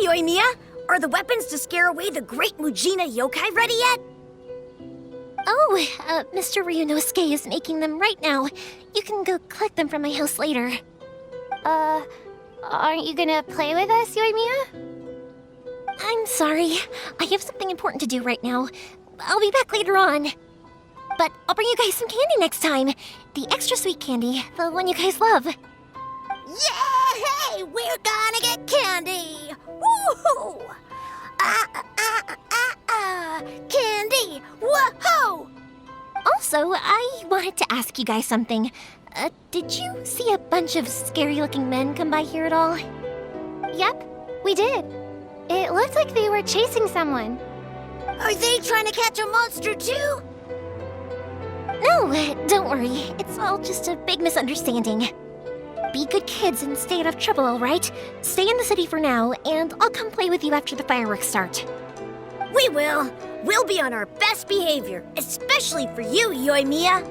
Hey, Yoimiya! Are the weapons to scare away the great Mujina yokai ready yet? Oh, Mr. Ryunosuke is making them right now. You can go collect them from my house later. Aren't you gonna play with us, Yoimiya? I'm sorry. I have something important to do right now. I'll be back later on. But I'll bring you guys some candy next time. The extra sweet candy, the one you guys love. Yay! We're gonna get candy! Woohoo! Candy! Woohoo! Also, I wanted to ask you guys something. Did you see a bunch of scary-looking men come by here at all? Yep, we did. It looked like they were chasing someone. Are they trying to catch a monster too? No, don't worry. It's all just a big misunderstanding. Be good kids and stay out of trouble, all right? Stay in the city for now, and I'll come play with you after the fireworks start. We will. We'll be on our best behavior, especially for you, Yoimiya.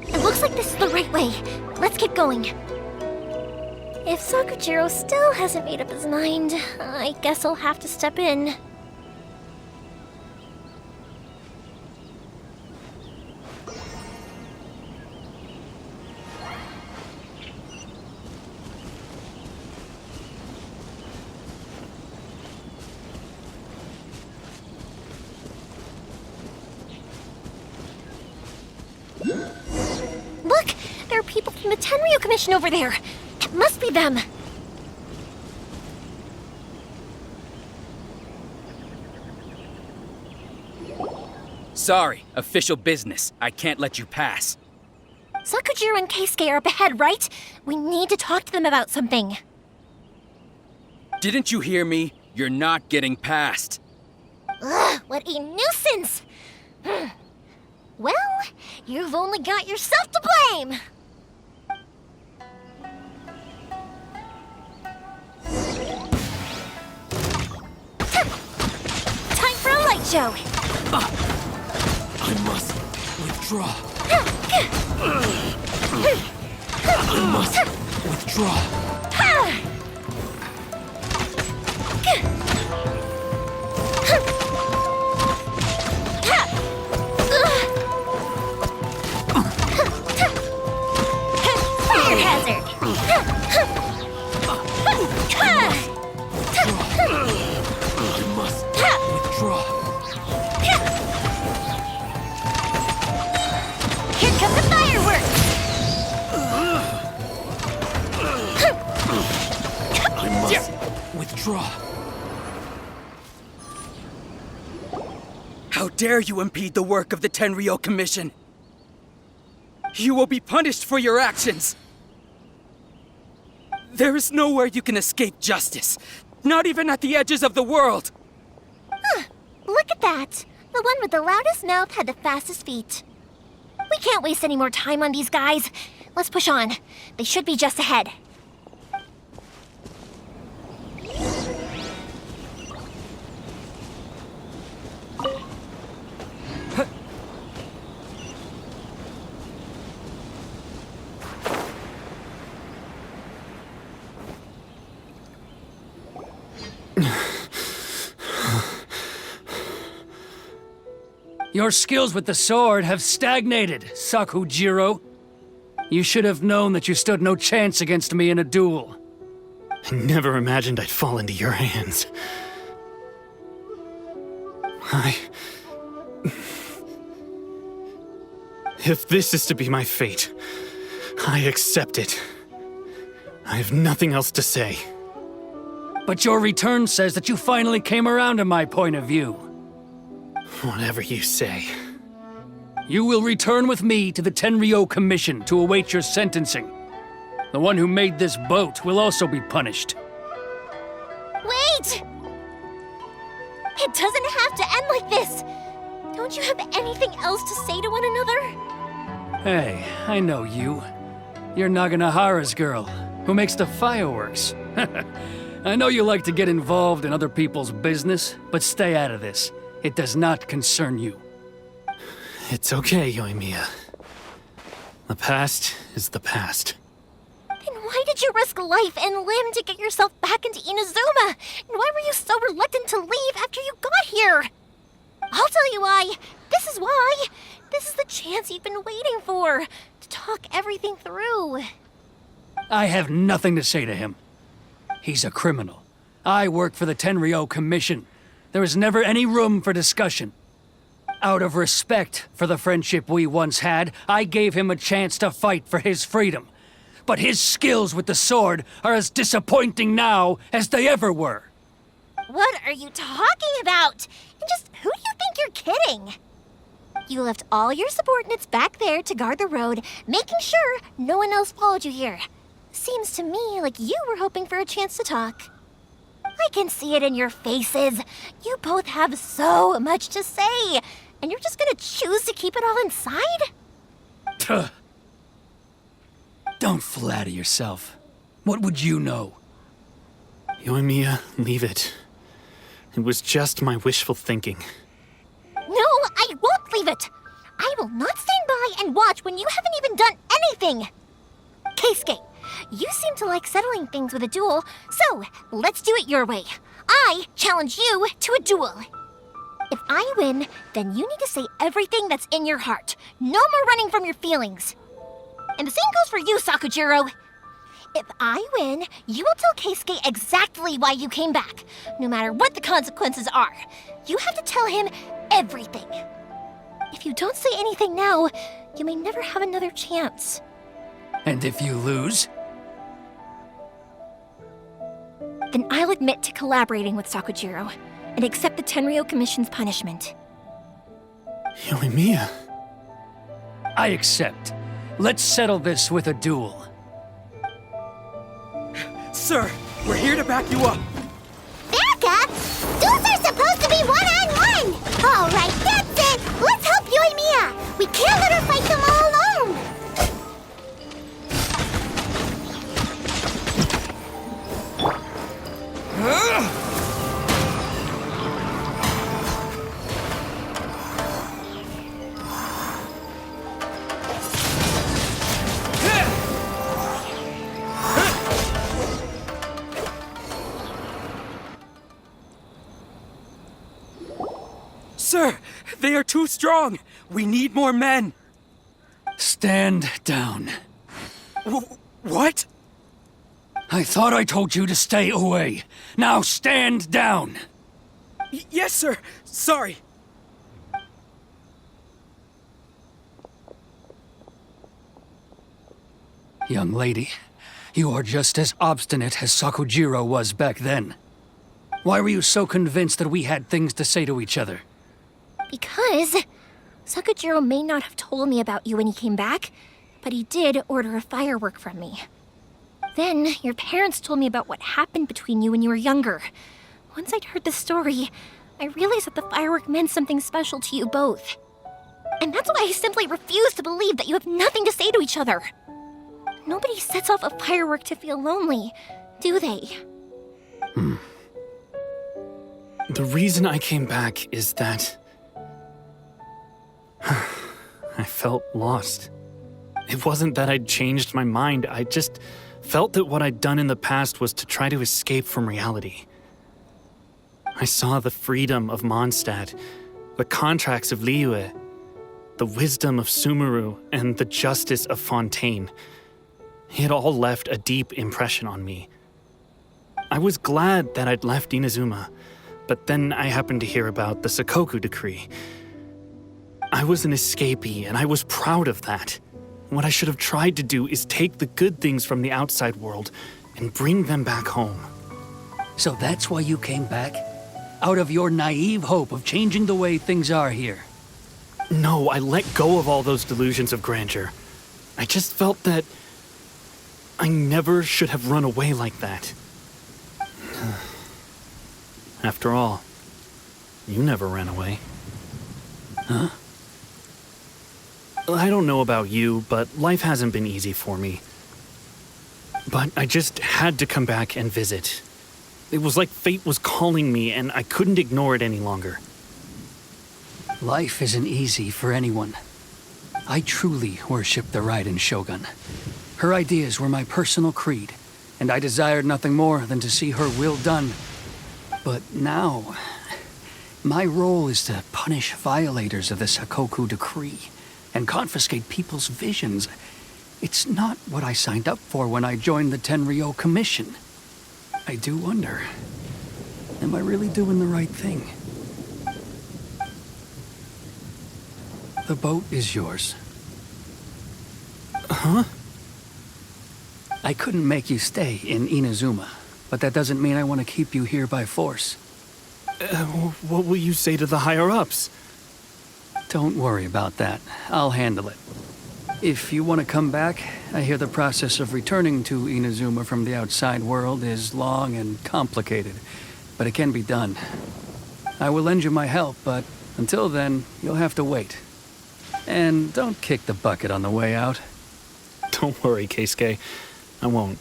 It looks like this is the right way. Let's get going. If Sakujiro still hasn't made up his mind, I guess I'll have to step in. Look! There are people from the Tenryu Commission over there! It must be them! Sorry, official business. I can't let you pass. Sakujiro and Keisuke are up ahead, right? We need to talk to them about something. Didn't you hear me? You're not getting past. Ugh, what a nuisance! Well, you've only got yourself to blame! Time for a light show! I must withdraw. I must withdraw. Fire hazard! I must withdraw. Here come the fireworks! I must withdraw. How dare you impede the work of the Tenryo Commission? You will be punished for your actions! There is nowhere you can escape justice, not even at the edges of the world! Look at that! The one with the loudest mouth had the fastest feet. We can't waste any more time on these guys. Let's push on. They should be just ahead. Your skills with the sword have stagnated, Sakujiro. You should have known that you stood no chance against me in a duel. I never imagined I'd fall into your hands. If this is to be my fate, I accept it. I have nothing else to say. But your return says that you finally came around to my point of view. Whatever you say. You will return with me to the Tenryo Commission to await your sentencing. The one who made this boat will also be punished. Wait! It doesn't have to end like this! Don't you have anything else to say to one another? Hey, I know you. You're Naganahara's girl, who makes the fireworks. I know you like to get involved in other people's business, but stay out of this. It does not concern you. It's okay, Yoimiya. The past is the past. Then why did you risk life and limb to get yourself back into Inazuma? And why were you so reluctant to leave after you got here? I'll tell you why. This is why. This is the chance you've been waiting for, to talk everything through. I have nothing to say to him. He's a criminal. I work for the Tenryo Commission. There is never any room for discussion. Out of respect for the friendship we once had, I gave him a chance to fight for his freedom. But his skills with the sword are as disappointing now as they ever were. What are you talking about? And just who do you think you're kidding? You left all your subordinates back there to guard the road, making sure no one else followed you here. Seems to me like you were hoping for a chance to talk. I can see it in your faces. You both have so much to say, and you're just gonna choose to keep it all inside? Tuh. Don't flatter yourself. What would you know? Yoimiya, leave it. It was just my wishful thinking. No, I won't leave it. I will not stand by and watch when you haven't even done anything. Keisuke, you seem to like settling things with a duel, so let's do it your way. I challenge you to a duel. If I win, then you need to say everything that's in your heart. No more running from your feelings. And the same goes for you, Sakujiro. If I win, you will tell Keisuke exactly why you came back, no matter what the consequences are. You have to tell him everything. If you don't say anything now, you may never have another chance. And if you lose? Then I'll admit to collaborating with Sakujiro and accept the Tenryo Commission's punishment. Yoimiya. I accept. Let's settle this with a duel. Sir, we're here to back you up. Backup? Duels are supposed to be one-on-one! All right, that's it! Let's help Yoimiya! We can't let her fight them all alone! Sir, they are too strong. We need more men. Stand down. What? I thought I told you to stay away. Now stand down. Yes, sir. Sorry. Young lady, you are just as obstinate as Sakujiro was back then. Why were you so convinced that we had things to say to each other? Because Sakujiro may not have told me about you when he came back, but he did order a firework from me. Then your parents told me about what happened between you when you were younger. Once I'd heard the story, I realized that the firework meant something special to you both. And that's why I simply refuse to believe that you have nothing to say to each other. Nobody sets off a firework to feel lonely, do they? The reason I came back is that I felt lost. It wasn't that I'd changed my mind, I just felt that what I'd done in the past was to try to escape from reality. I saw the freedom of Mondstadt, the contracts of Liyue, the wisdom of Sumeru, and the justice of Fontaine. It all left a deep impression on me. I was glad that I'd left Inazuma, but then I happened to hear about the Sakoku decree. I was an escapee, and I was proud of that. What I should have tried to do is take the good things from the outside world and bring them back home. So that's why you came back? Out of your naive hope of changing the way things are here? No, I let go of all those delusions of grandeur. I just felt that I never should have run away like that. After all, you never ran away. Huh? I don't know about you, but life hasn't been easy for me. But I just had to come back and visit. It was like fate was calling me, and I couldn't ignore it any longer. Life isn't easy for anyone. I truly worship the Raiden Shogun. Her ideas were my personal creed, and I desired nothing more than to see her will done. But now, my role is to punish violators of this Hakoku decree and confiscate people's visions. It's not what I signed up for when I joined the Tenryo Commission. I do wonder, am I really doing the right thing? The boat is yours. Huh? I couldn't make you stay in Inazuma, but that doesn't mean I want to keep you here by force. What will you say to the higher-ups? Don't worry about that. I'll handle it. If you want to come back, I hear the process of returning to Inazuma from the outside world is long and complicated, but it can be done. I will lend you my help, but until then, you'll have to wait. And don't kick the bucket on the way out. Don't worry, Keisuke. I won't.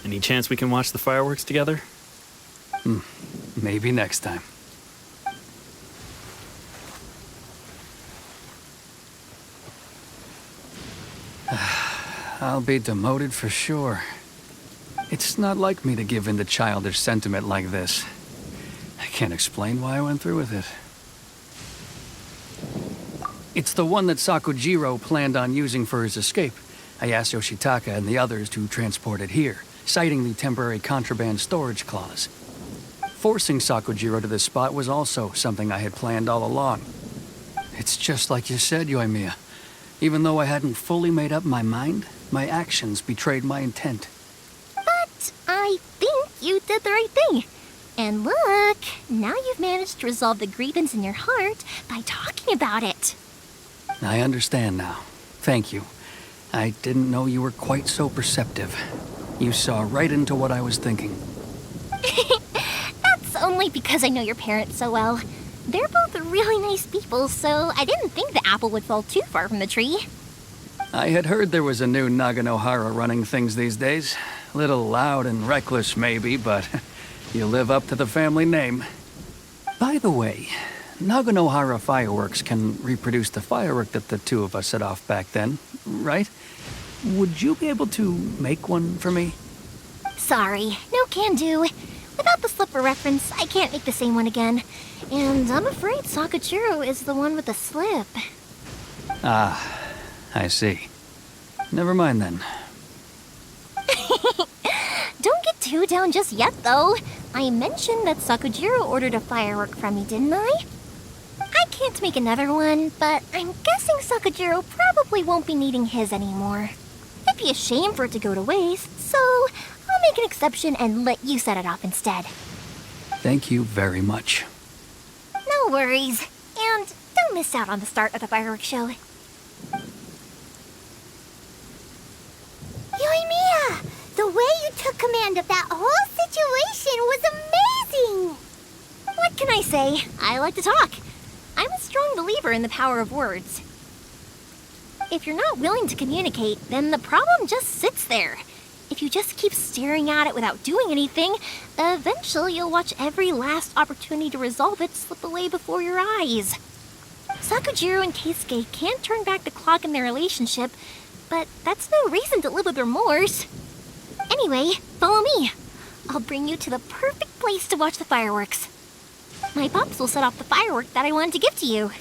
Any chance we can watch the fireworks together? Maybe next time. I'll be demoted for sure. It's not like me to give in to childish sentiment like this. I can't explain why I went through with it. It's the one that Sakujiro planned on using for his escape. I asked Yoshitaka and the others to transport it here, citing the temporary contraband storage clause. Forcing Sakujiro to this spot was also something I had planned all along. It's just like you said, Yoimiya. Even though I hadn't fully made up my mind, my actions betrayed my intent. But I think you did the right thing. And look, now you've managed to resolve the grievance in your heart by talking about it. I understand now. Thank you. I didn't know you were quite so perceptive. You saw right into what I was thinking. That's only because I know your parents so well. They're both really nice people, so I didn't think the apple would fall too far from the tree. I had heard there was a new Naganohara running things these days. Little loud and reckless, maybe, but you live up to the family name. By the way, Naganohara fireworks can reproduce the firework that the two of us set off back then, right? Would you be able to make one for me? Sorry, no can do. Without the slipper reference, I can't make the same one again. And I'm afraid Sakujiro is the one with the slip. Ah, I see. Never mind then. Don't get too down just yet, though. I mentioned that Sakujiro ordered a firework from me, didn't I? I can't make another one, but I'm guessing Sakujiro probably won't be needing his anymore. It'd be a shame for it to go to waste, so I'll make an exception and let you set it off instead. Thank you very much. No worries. And don't miss out on the start of the fireworks show. Yoimiya! The way you took command of that whole situation was amazing! What can I say? I like to talk. I'm a strong believer in the power of words. If you're not willing to communicate, then the problem just sits there. If you just keep staring at it without doing anything, eventually you'll watch every last opportunity to resolve it slip away before your eyes. Sakujiro and Keisuke can't turn back the clock in their relationship, but that's no reason to live with remorse. Anyway, follow me. I'll bring you to the perfect place to watch the fireworks. My pops will set off the firework that I wanted to give to you.